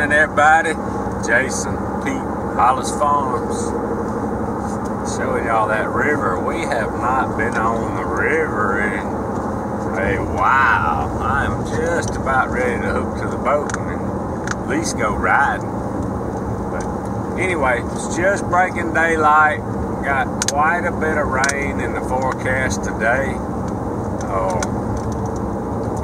morning, everybody. Jason, Pete, Hollis Farms, showing y'all that river. We have not been on the river in a while. I'm just about ready to hook to the boat and at least go riding. But anyway, it's just breaking daylight. Got quite a bit of rain in the forecast today.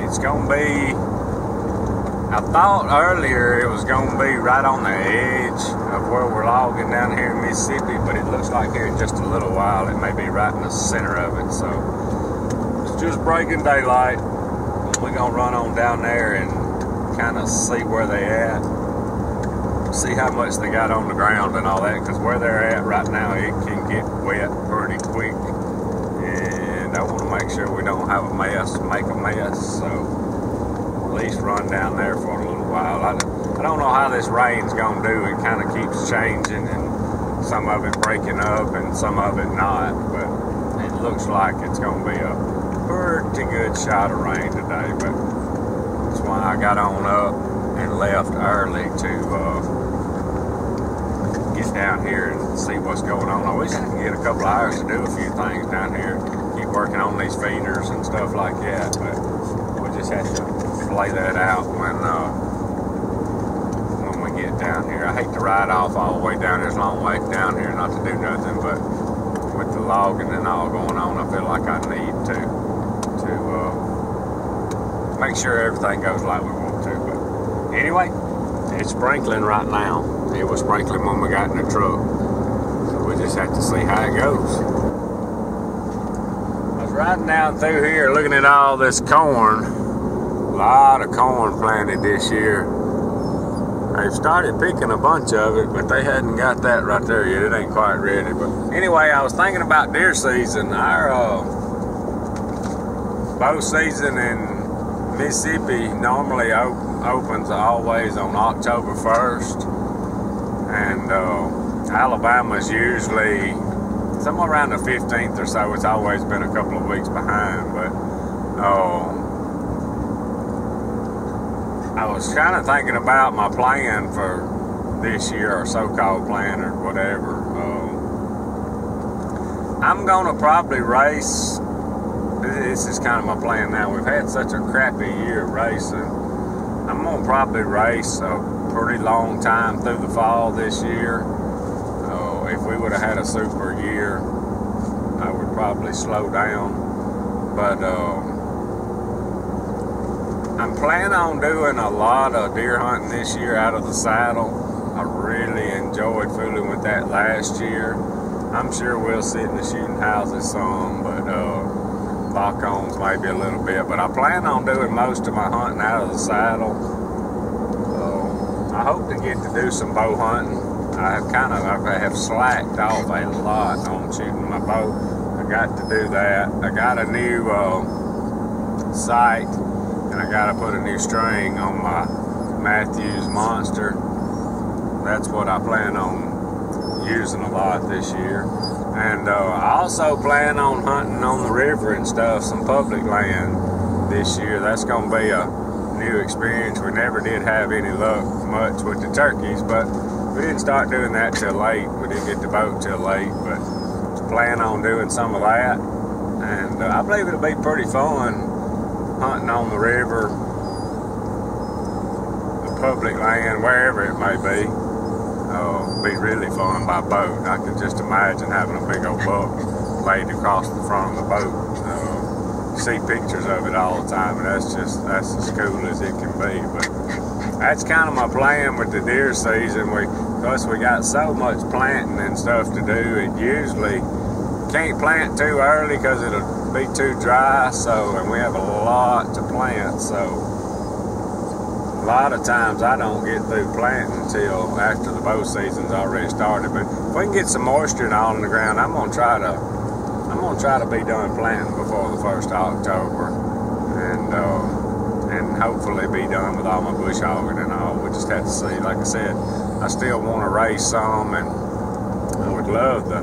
It's gonna be, I thought earlier it was going to be right on the edge of where we're logging down here in Mississippi, but it looks like here in just a little while it may be right in the center of it. So it's just breaking daylight. We're going to run on down there and kind of see where they at, see how much they got on the ground and all that, because where they're at right now it can get wet pretty quick, and I want to make sure we don't have a mess, make a mess. So at least run down there for a little while. I don't know how this rain's gonna do. It kind of keeps changing, and some of it breaking up and some of it not, but it looks like it's gonna be a pretty good shot of rain today. But that's why I got on up and left early to get down here and see what's going on. I wish I could get a couple of hours to do a few things down here, keep working on these feeders and stuff like that, but we just have to lay that out when we get down here. I hate to ride off all the way down here. It's a long way down here not to do nothing, but with the logging and all going on, I feel like I need to make sure everything goes like we want to. But anyway, it's sprinkling right now. It was sprinkling when we got in the truck, so we just have to see how it goes. I was riding down through here looking at all this corn. A lot of corn planted this year. They've started picking a bunch of it, but they hadn't got that right there yet. It ain't quite ready. But anyway, I was thinking about deer season. Our bow season in Mississippi normally opens always on October 1st. And Alabama's usually somewhere around the 15th or so. It's always been a couple of weeks behind, but I was kind of thinking about my plan for this year, or so-called plan, or whatever. I'm going to probably race. This is kind of my plan now. We've had such a crappy year racing. I'm going to probably race a pretty long time through the fall this year. If we would have had a super year, I would probably slow down. But I'm planning on doing a lot of deer hunting this year out of the saddle. I really enjoyed fooling with that last year. I'm sure we'll sit in the shooting houses some, but lock-ons maybe a little bit. But I plan on doing most of my hunting out of the saddle. I hope to get to do some bow hunting. I have slacked off a lot on shooting my bow. I got to do that. I got a new sight, and I got to put a new string on my Matthews Monster. That's what I plan on using a lot this year. And I also plan on hunting on the river and stuff, some public land this year. That's going to be a new experience. We never did have any luck much with the turkeys, but we didn't start doing that till late. We didn't get the boat till late, but plan on doing some of that. And I believe it'll be pretty fun hunting on the river, the public land, wherever it may be. It'll be really fun by boat. I can just imagine having a big old buck laid across the front of the boat. See pictures of it all the time, and that's as cool as it can be. But that's kind of my plan with the deer season. Plus we got so much planting and stuff to do. It usually can't plant too early because it'll be too dry. And we have a lot to plant. So a lot of times I don't get through planting until after the bow season's already started. But if we can get some moisture and all in the ground, I'm gonna try to be done planting before the 1st of October, and hopefully be done with all my bush hogging and all. We just have to see. Like I said, I still want to race some, and I would love to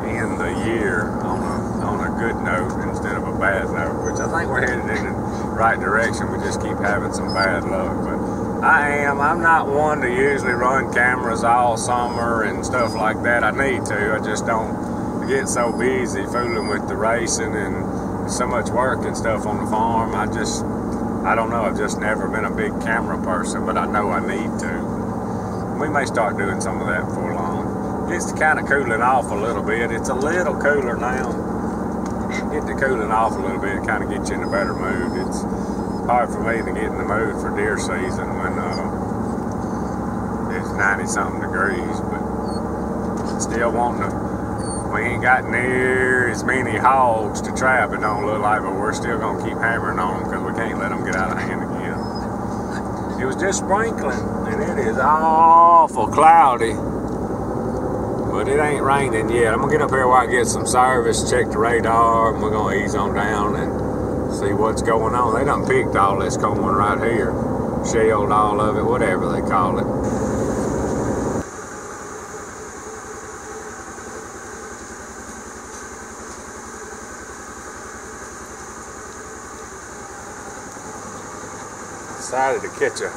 end the year on a good note instead of a bad note, which I think we're headed in the right direction. We just keep having some bad luck. But I am. I'm not one to usually run cameras all summer and stuff like that. I need to. I just don't get so busy fooling with the racing and so much work and stuff on the farm. I don't know. I've just never been a big camera person, but I know I need to. We may start doing some of that before long. It's kind of cooling off a little bit. It's a little cooler now. Get to cooling off a little bit, it kind of gets you in a better mood. It's hard for me to get in the mood for deer season when it's 90-something degrees, but still wanting to. We ain't got near as many hogs to trap, it don't look like, but we're still going to keep hammering on them because we can't let them get out of hand again. It was just sprinkling, and it is awful cloudy. But it ain't raining yet. I'm gonna get up here while I get some service, check the radar, and we're gonna ease on down and see what's going on. They done picked all this corn right here, shelled all of it, whatever they call it. Decided to catch a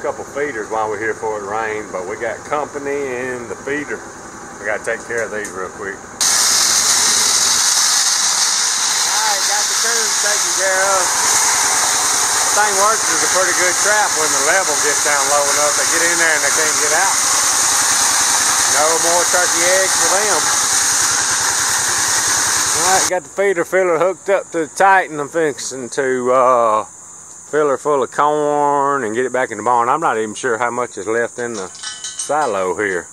couple feeders while we're here before it rained, but we got company in the feeder. We gotta take care of these real quick. Alright, got the coons taken care of. The thing works is a pretty good trap when the level gets down low enough. They get in there and they can't get out. No more turkey eggs for them. Alright, got the feeder filler hooked up to the Titan. I'm fixing to fill her full of corn and get it back in the barn. I'm not even sure how much is left in the silo here.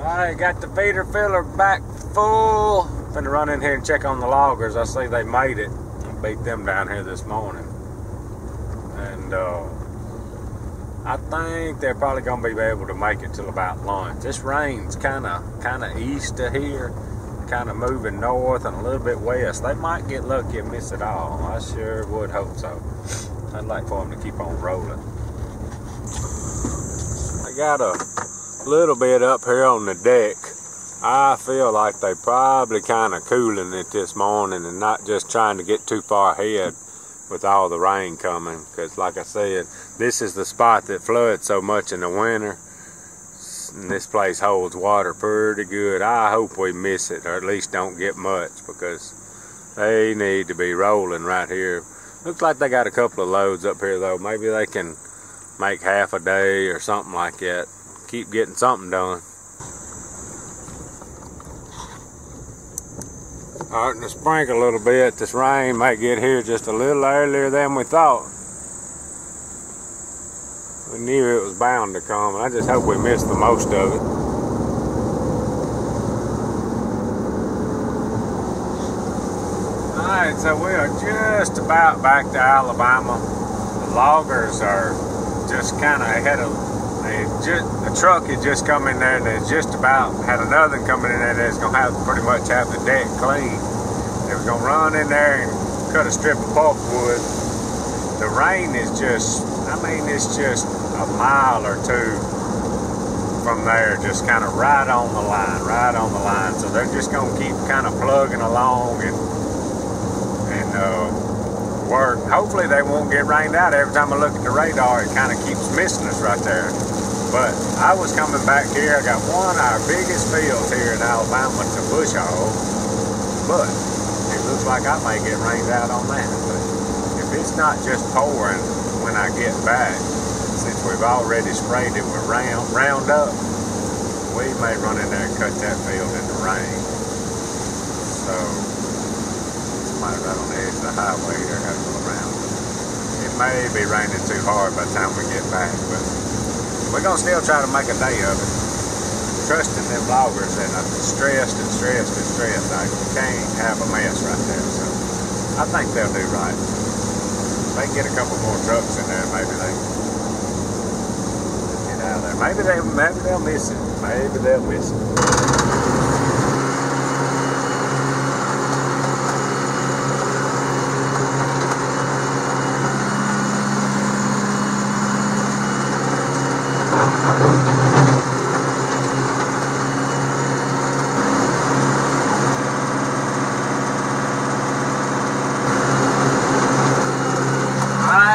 Alright, got the feeder filler back full. Finna run in here and check on the loggers. I see they made it. I beat them down here this morning. And I think they're probably gonna be able to make it till about lunch. This rain's kind of east of here, kind of moving north and a little bit west. They might get lucky and miss it all. I sure would hope so. I'd like for them to keep on rolling. I got a little bit up here on the deck. I feel like they probably kind of cooling it this morning and not just trying to get too far ahead with all the rain coming, because like I said, this is the spot that floods so much in the winter, and this place holds water pretty good. I hope we miss it, or at least don't get much, because they need to be rolling right here. Looks like they got a couple of loads up here though. Maybe they can make half a day or something like that. Keep getting something done. Starting to sprinkle a little bit. This rain might get here just a little earlier than we thought. We knew it was bound to come. I just hope we missed the most of it. Alright, so we are just about back to Alabama. The loggers are just kind of ahead of. The truck had just come in there and they just about had another one coming in there that's going to have pretty much have the deck clean. They was going to run in there and cut a strip of pulpwood. The rain is just, I mean, it's just a mile or two from there, just kind of right on the line, So they're just going to keep kind of plugging along and work. Hopefully they won't get rained out. Every time I look at the radar, it kind of keeps missing us right there. But I was coming back here. I got one of our biggest fields here in Alabama to bush hog, but it looks like I may get rained out on that. But if it's not just pouring when I get back, since we've already sprayed it with Roundup, we may run in there and cut that field in the rain. So right on the edge of the highway here, I gotta go around. It may be raining too hard by the time we get back, but we're gonna still try to make a day of it. Trusting them loggers that I'm stressed. I can't have a mess right there, so I think they'll do right. If they can get a couple more trucks in there, maybe they can get out of there. Maybe they'll miss it. Maybe they'll miss it.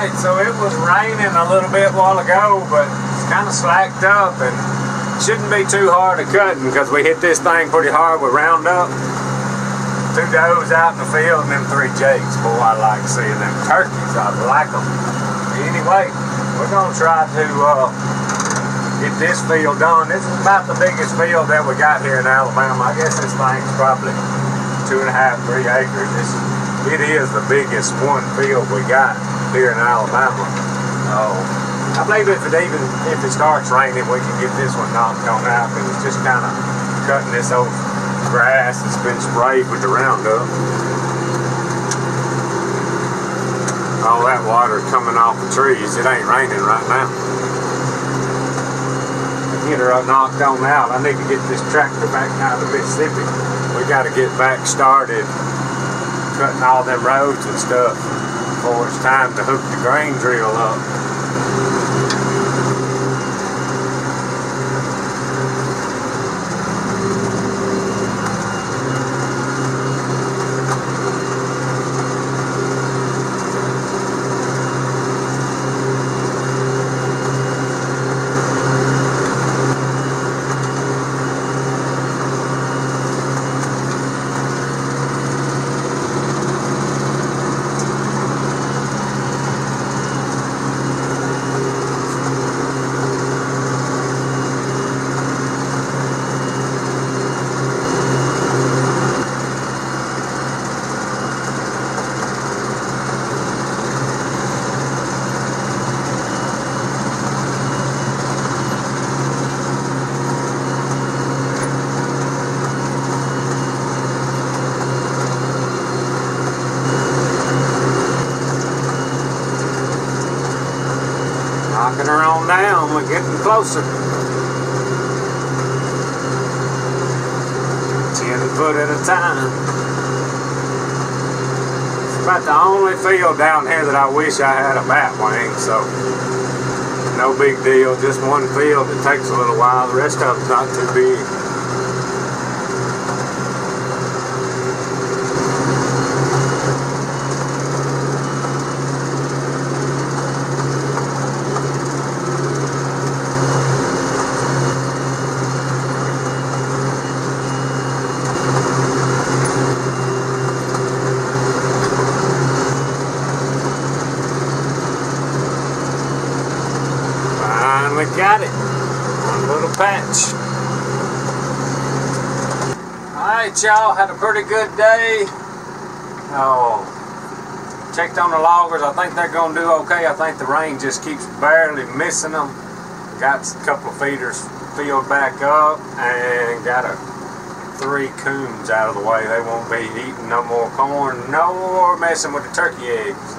Alright, so it was raining a little bit while ago, but it's kind of slacked up and shouldn't be too hard to cutting because we hit this thing pretty hard with Roundup. 2 does out in the field and them 3 jakes. Boy, I like seeing them turkeys. I like them. Anyway, we're going to try to get this field done. This is about the biggest field that we got here in Alabama. I guess this thing's probably 2.5, 3 acres. It is the biggest one field we got here in Alabama. I believe if it starts raining, we can get this one knocked on out because it's just kind of cutting this old grass that's been sprayed with the Roundup. All that water coming off the trees. It ain't raining right now. Get her knocked on out. I need to get this tractor back out of Mississippi. We got to get back started cutting all them roads and stuff before it's time to hook the grain drill up. Knocking her on down, we're getting closer. 10 foot at a time. It's about the only field down here that I wish I had a bat wing, so no big deal. Just one field that takes a little while. The rest of it's not too big. We got it. One little patch. Alright, y'all, had a pretty good day. Checked on the loggers. I think they're going to do okay. I think the rain just keeps barely missing them. Got a couple of feeders filled back up and got 3 coons out of the way. They won't be eating no more corn, no more messing with the turkey eggs.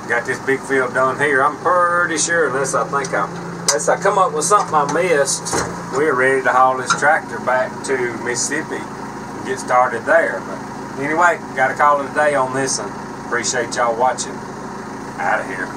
Got this big field done here. I'm pretty sure, unless I come up with something I missed, we're ready to haul this tractor back to Mississippi and get started there. But anyway, got to call it a day on this one. Appreciate y'all watching. Out of here.